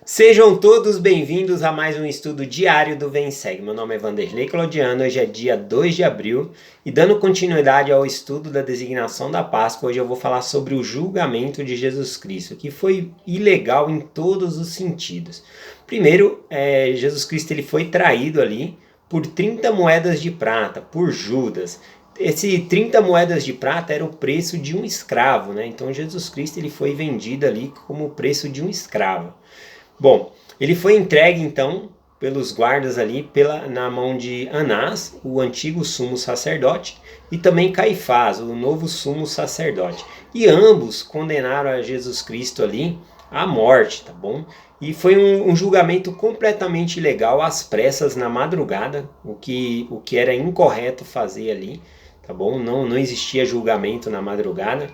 Sejam todos bem-vindos a mais um estudo diário do Vem Segue. Meu nome é Vanderlei Claudiano, hoje é dia 2 de abril e dando continuidade ao estudo da designação da Páscoa, hoje eu vou falar sobre o julgamento de Jesus Cristo, que foi ilegal em todos os sentidos. Primeiro, Jesus Cristo ele foi traído ali por 30 moedas de prata, por Judas. Esse 30 moedas de prata era o preço de um escravo, né? Então Jesus Cristo ele foi vendido ali como o preço de um escravo. Bom, ele foi entregue então pelos guardas ali na mão de Anás, o antigo sumo sacerdote, e também Caifás, o novo sumo sacerdote. E ambos condenaram a Jesus Cristo ali à morte, tá bom? E foi um julgamento completamente ilegal, às pressas, na madrugada, o que era incorreto fazer ali, tá bom? Não existia julgamento na madrugada.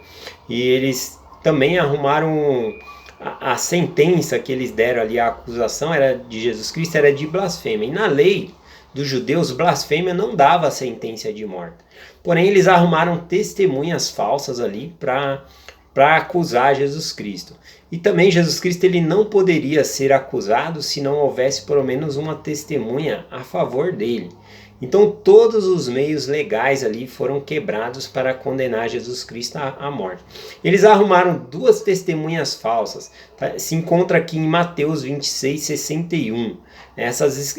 E eles também arrumaram a sentença que eles deram ali, a acusação era de Jesus Cristo era de blasfêmia. E na lei dos judeus, blasfêmia não dava sentença de morte. Porém, eles arrumaram testemunhas falsas ali para acusar Jesus Cristo. E também Jesus Cristo ele não poderia ser acusado se não houvesse pelo menos uma testemunha a favor dele. Então todos os meios legais ali foram quebrados para condenar Jesus Cristo à morte. Eles arrumaram duas testemunhas falsas. Tá? Se encontra aqui em Mateus 26:61. Essas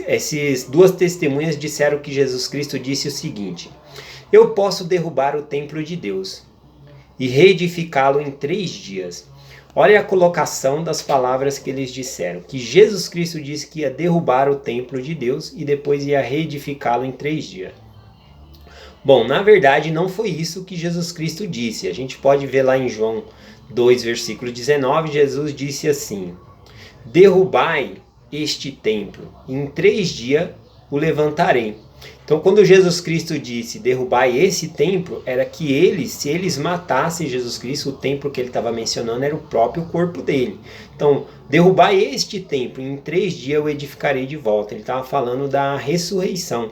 duas testemunhas disseram que Jesus Cristo disse o seguinte: eu posso derrubar o templo de Deus e reedificá-lo em 3 dias. Olha a colocação das palavras que eles disseram, que Jesus Cristo disse que ia derrubar o templo de Deus e depois ia reedificá-lo em 3 dias. Bom, na verdade não foi isso que Jesus Cristo disse. A gente pode ver lá em João 2, versículo 19, Jesus disse assim: derrubai este templo, e em 3 dias o levantarei. Então, quando Jesus Cristo disse derrubai esse templo, era que se eles matassem Jesus Cristo, o templo que ele estava mencionando era o próprio corpo dele. Então, derrubai este templo, em 3 dias eu edificarei de volta. Ele estava falando da ressurreição.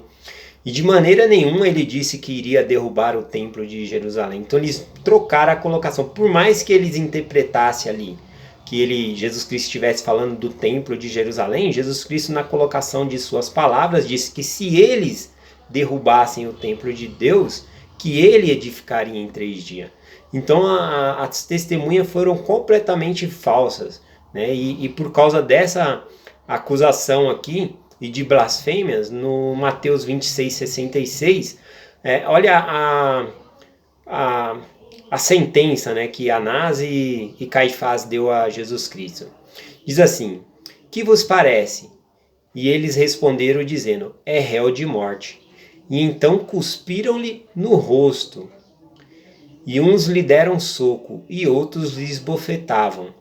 E de maneira nenhuma ele disse que iria derrubar o templo de Jerusalém. Então, eles trocaram a colocação. Por mais que eles interpretassem ali que Jesus Cristo estivesse falando do templo de Jerusalém, Jesus Cristo, na colocação de suas palavras, disse que se eles derrubassem o templo de Deus, que ele edificaria em 3 dias. Então as testemunhas foram completamente falsas, né? E por causa dessa acusação aqui e de blasfêmias, no Mateus 26:66, olha a sentença, né, que Anás e Caifás deu a Jesus Cristo. Diz assim: que vos parece? E eles responderam dizendo: é réu de morte. E então cuspiram-lhe no rosto. E uns lhe deram soco, e outros lhe esbofetavam,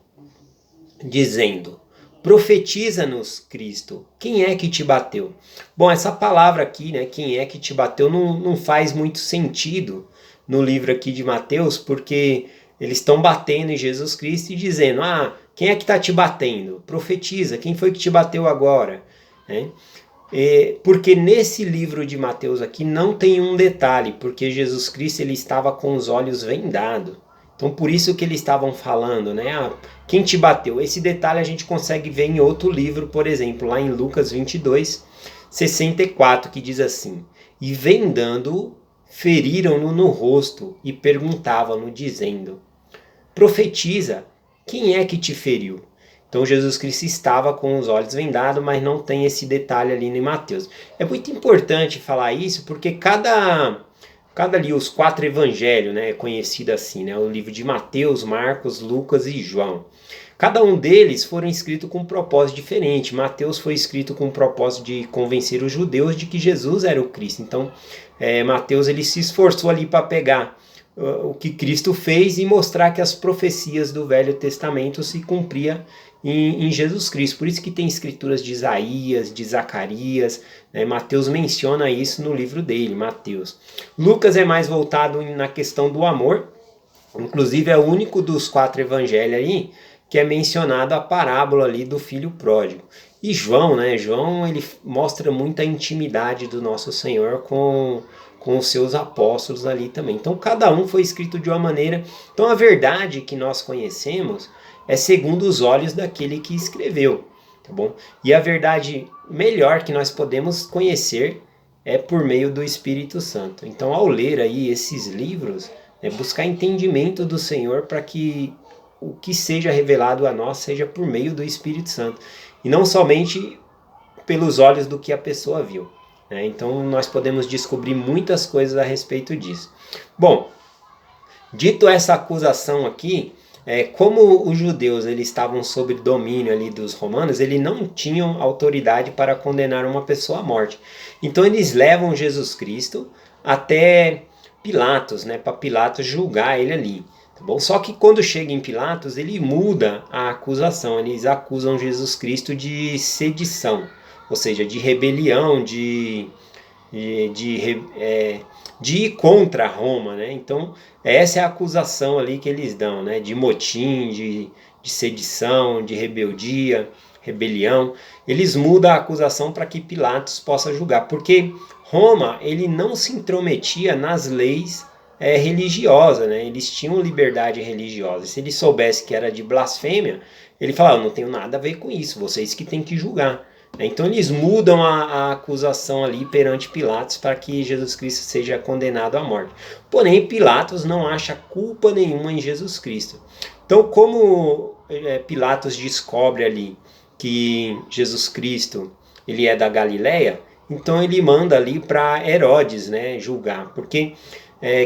dizendo: profetiza-nos, Cristo, quem é que te bateu? Bom, essa palavra aqui, né, quem é que te bateu, não faz muito sentido no livro aqui de Mateus, porque eles estão batendo em Jesus Cristo e dizendo: quem é que está te batendo? Profetiza, quem foi que te bateu agora? Né? Porque nesse livro de Mateus aqui não tem um detalhe, porque Jesus Cristo ele estava com os olhos vendados. Então por isso que eles estavam falando, né? Quem te bateu? Esse detalhe a gente consegue ver em outro livro, por exemplo, lá em Lucas 22:64, que diz assim: e vendando-o, feriram-no no rosto e perguntavam-no, dizendo: profetiza, quem é que te feriu? Então Jesus Cristo estava com os olhos vendados, mas não tem esse detalhe ali em Mateus. É muito importante falar isso, porque cada ali, os 4 evangelhos, né, é conhecido assim, né, o livro de Mateus, Marcos, Lucas e João. Cada um deles foram escritos com um propósito diferente. Mateus foi escrito com o propósito de convencer os judeus de que Jesus era o Cristo. Então, Mateus ele se esforçou ali para pegar o que Cristo fez e mostrar que as profecias do Velho Testamento se cumpriam em Jesus Cristo. Por isso que tem escrituras de Isaías, de Zacarias, né? Mateus menciona isso no livro dele, Mateus. Lucas é mais voltado na questão do amor, inclusive é o único dos 4 evangelhos aí que é mencionado a parábola ali do filho pródigo. E João, né? João ele mostra muita intimidade do nosso Senhor com os seus apóstolos ali também. Então cada um foi escrito de uma maneira. Então a verdade que nós conhecemos é segundo os olhos daquele que escreveu. tá bom? E a verdade melhor que nós podemos conhecer é por meio do Espírito Santo. Então, ao ler aí esses livros, buscar entendimento do Senhor para que o que seja revelado a nós seja por meio do Espírito Santo e não somente pelos olhos do que a pessoa viu, né? Então, nós podemos descobrir muitas coisas a respeito disso. Bom, dito essa acusação aqui, como os judeus eles estavam sob domínio ali dos romanos, eles não tinham autoridade para condenar uma pessoa à morte. Então eles levam Jesus Cristo até Pilatos, né, para Pilatos julgar ele ali. Tá bom? Só que quando chega em Pilatos, ele muda a acusação. Eles acusam Jesus Cristo de sedição, ou seja, de rebelião, de ir contra Roma, né? Então, essa é a acusação ali que eles dão, né? De motim, de sedição, de rebeldia, rebelião. Eles mudam a acusação para que Pilatos possa julgar, porque Roma, ele não se intrometia nas leis religiosas, né? Eles tinham liberdade religiosa. Se ele soubesse que era de blasfêmia, ele falava, não tenho nada a ver com isso, vocês que têm que julgar. Então eles mudam a acusação ali perante Pilatos para que Jesus Cristo seja condenado à morte. Porém, Pilatos não acha culpa nenhuma em Jesus Cristo. Então, como Pilatos descobre ali que Jesus Cristo ele é da Galileia, então ele manda ali para Herodes, né, julgar, porque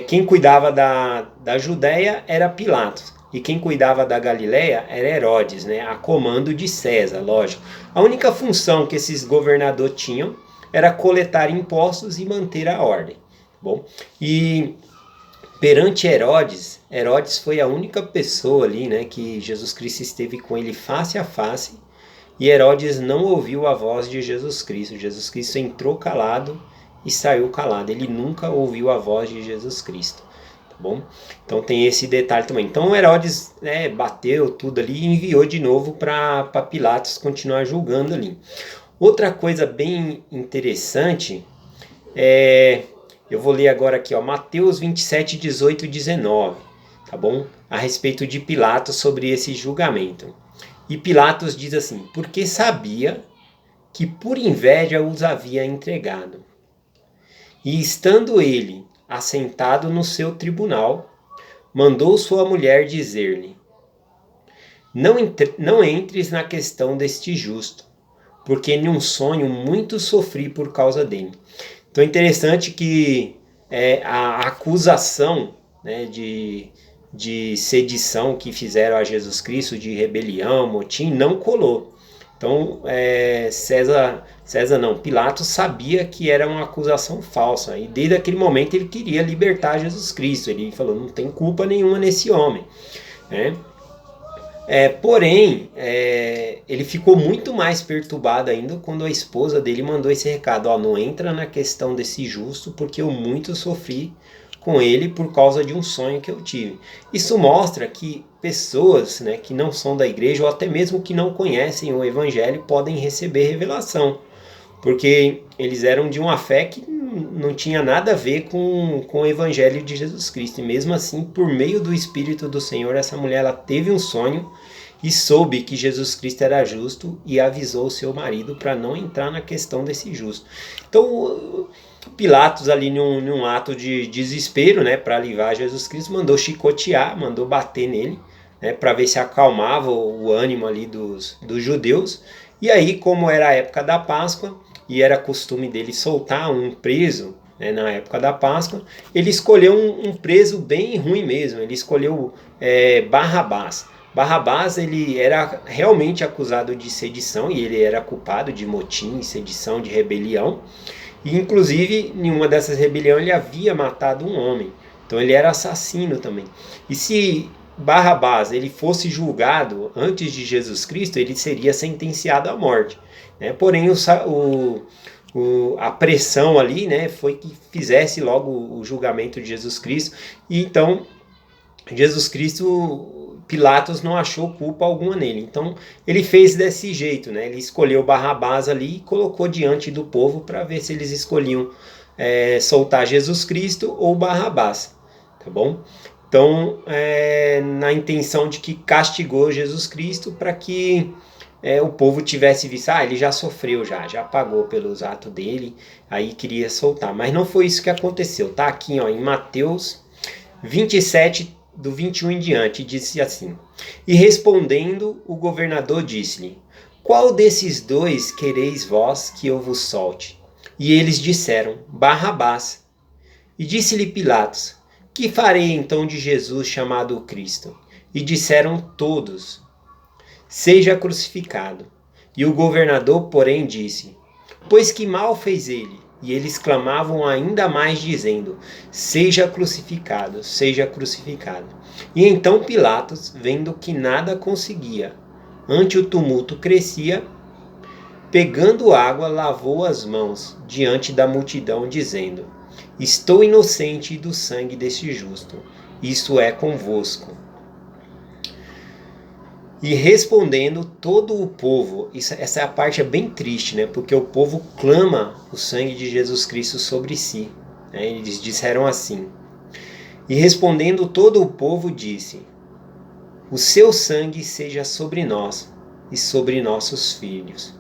quem cuidava da Judéia era Pilatos. E quem cuidava da Galileia era Herodes, né, a comando de César, lógico. A única função que esses governadores tinham era coletar impostos e manter a ordem. Bom, e perante Herodes, Herodes foi a única pessoa ali, né, que Jesus Cristo esteve com ele face a face, e Herodes não ouviu a voz de Jesus Cristo. Jesus Cristo entrou calado e saiu calado. Ele nunca ouviu a voz de Jesus Cristo. Bom, então tem esse detalhe também. Então Herodes bateu tudo ali e enviou de novo para Pilatos continuar julgando ali. Outra coisa bem interessante eu vou ler agora aqui, ó, Mateus 27, 18 e 19, tá bom? A respeito de Pilatos sobre esse julgamento. E Pilatos diz assim, porque sabia que por inveja os havia entregado. E estando ele assentado no seu tribunal, mandou sua mulher dizer-lhe, não entres na questão deste justo, porque em um sonho muito sofri por causa dele. Então é interessante que a acusação, né, de sedição que fizeram a Jesus Cristo, de rebelião, motim, não colou. Então Pilatos sabia que era uma acusação falsa, e desde aquele momento ele queria libertar Jesus Cristo. Ele falou, não tem culpa nenhuma nesse homem, né? Porém, ele ficou muito mais perturbado ainda quando a esposa dele mandou esse recado, ó, não entra na questão desse justo, porque eu muito sofri com ele por causa de um sonho que eu tive. Isso mostra que pessoas, né, que não são da igreja ou até mesmo que não conhecem o evangelho podem receber revelação, porque eles eram de uma fé que não tinha nada a ver com o evangelho de Jesus Cristo. E mesmo assim, por meio do Espírito do Senhor, essa mulher ela teve um sonho e soube que Jesus Cristo era justo e avisou o seu marido para não entrar na questão desse justo. Então Pilatos ali num ato de desespero, né, para livrar Jesus Cristo, mandou chicotear, mandou bater nele, né, para ver se acalmava o ânimo ali dos judeus. E aí, como era a época da Páscoa e era costume dele soltar um preso, né, na época da Páscoa, ele escolheu um preso bem ruim mesmo. Ele escolheu Barrabás. Barrabás ele era realmente acusado de sedição e ele era culpado de motim, sedição, de rebelião. E inclusive em uma dessas rebeliões ele havia matado um homem. Então ele era assassino também. E se Barrabás ele fosse julgado antes de Jesus Cristo, ele seria sentenciado à morte, né? Porém a pressão ali, né, foi que fizesse logo o julgamento de Jesus Cristo. E então Jesus Cristo, Pilatos não achou culpa alguma nele. Então ele fez desse jeito, né? Ele escolheu Barrabás ali e colocou diante do povo para ver se eles escolhiam soltar Jesus Cristo ou Barrabás, tá bom? Então na intenção de que castigou Jesus Cristo para que o povo tivesse visto, ele já sofreu, já pagou pelos atos dele, aí queria soltar. Mas não foi isso que aconteceu. Tá aqui em Mateus 27, do 21 em diante, disse assim: E respondendo, o governador disse-lhe: Qual desses dois quereis vós que eu vos solte? E eles disseram: Barrabás. E disse-lhe Pilatos: Que farei então de Jesus chamado o Cristo? E disseram todos: Seja crucificado. E o governador, porém, disse: Pois que mal fez ele? E eles clamavam ainda mais, dizendo: Seja crucificado, seja crucificado. E então Pilatos, vendo que nada conseguia, ante o tumulto crescia, pegando água, lavou as mãos diante da multidão, dizendo: Estou inocente do sangue deste justo. Isso é convosco. E respondendo todo o povo, essa é a parte bem triste, né? Porque o povo clama o sangue de Jesus Cristo sobre si. Né? Eles disseram assim: E respondendo todo o povo disse: O seu sangue seja sobre nós e sobre nossos filhos.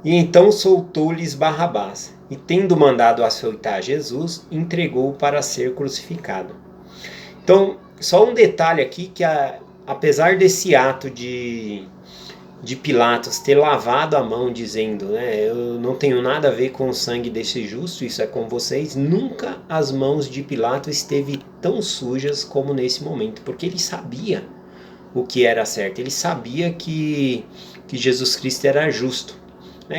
E então soltou-lhes Barrabás, e tendo mandado açoitar Jesus, entregou-o para ser crucificado. Então, só um detalhe aqui, que apesar desse ato de Pilatos ter lavado a mão dizendo, eu não tenho nada a ver com o sangue desse justo, isso é com vocês, nunca as mãos de Pilatos esteve tão sujas como nesse momento, porque ele sabia o que era certo, ele sabia que Jesus Cristo era justo.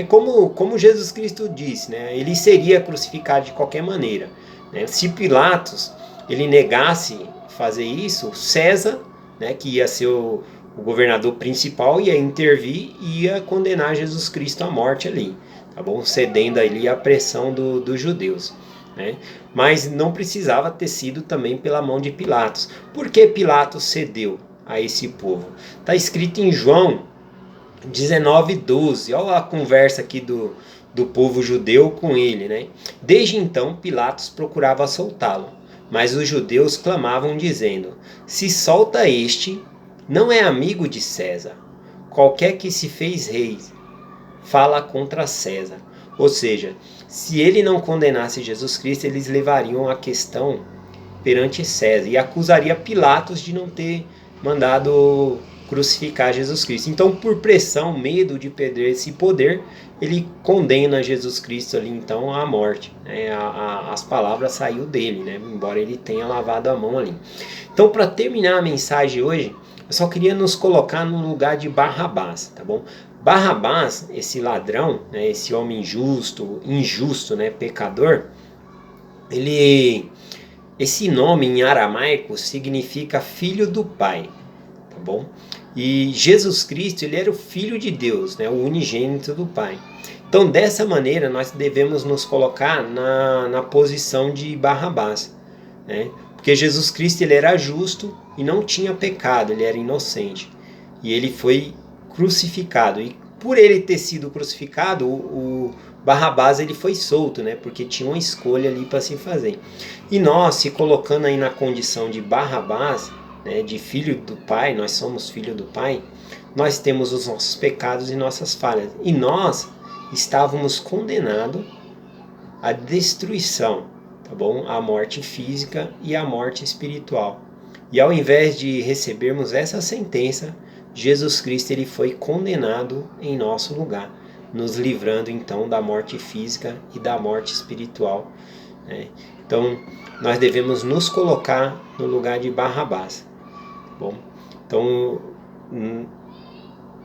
Como Jesus Cristo disse, ele seria crucificado de qualquer maneira. Se Pilatos ele negasse fazer isso, César, que ia ser o governador principal, ia intervir e ia condenar Jesus Cristo à morte ali, tá bom? Cedendo ali à pressão dos judeus. Mas não precisava ter sido também pela mão de Pilatos. Por que Pilatos cedeu a esse povo? Está escrito em João 19:12, olha a conversa aqui do povo judeu com ele. Desde então Pilatos procurava soltá-lo, mas os judeus clamavam dizendo: Se solta este, não é amigo de César. Qualquer que se fez rei fala contra César. Ou seja, se ele não condenasse Jesus Cristo, eles levariam a questão perante César e acusaria Pilatos de não ter mandado crucificar Jesus Cristo. Então, por pressão, medo de perder esse poder, ele condena Jesus Cristo ali então à morte. As palavras saíram dele, embora ele tenha lavado a mão ali. Então, para terminar a mensagem hoje, eu só queria nos colocar no lugar de Barrabás, tá bom? Barrabás, esse ladrão, esse homem injusto, pecador, esse nome em aramaico significa filho do Pai, tá bom? E Jesus Cristo, ele era o Filho de Deus, o unigênito do Pai. Então, dessa maneira, nós devemos nos colocar na posição de Barrabás, porque Jesus Cristo, ele era justo e não tinha pecado, ele era inocente. E ele foi crucificado. E por ele ter sido crucificado, o Barrabás ele foi solto, porque tinha uma escolha ali para se fazer. E nós, se colocando aí na condição de Barrabás, de filho do Pai, nós somos filho do Pai, nós temos os nossos pecados e nossas falhas. E nós estávamos condenados à destruição, tá bom? À morte física e à morte espiritual. E ao invés de recebermos essa sentença, Jesus Cristo ele foi condenado em nosso lugar, nos livrando então da morte física e da morte espiritual. Então, nós devemos nos colocar no lugar de Barrabás. Bom, então,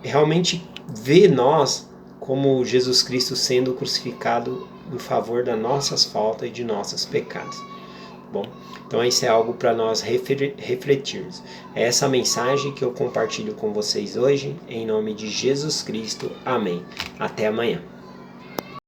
realmente ver nós como Jesus Cristo sendo crucificado em favor das nossas faltas e de nossos pecados. Bom, então isso é algo para nós refletirmos. É essa mensagem que eu compartilho com vocês hoje, em nome de Jesus Cristo. Amém. Até amanhã.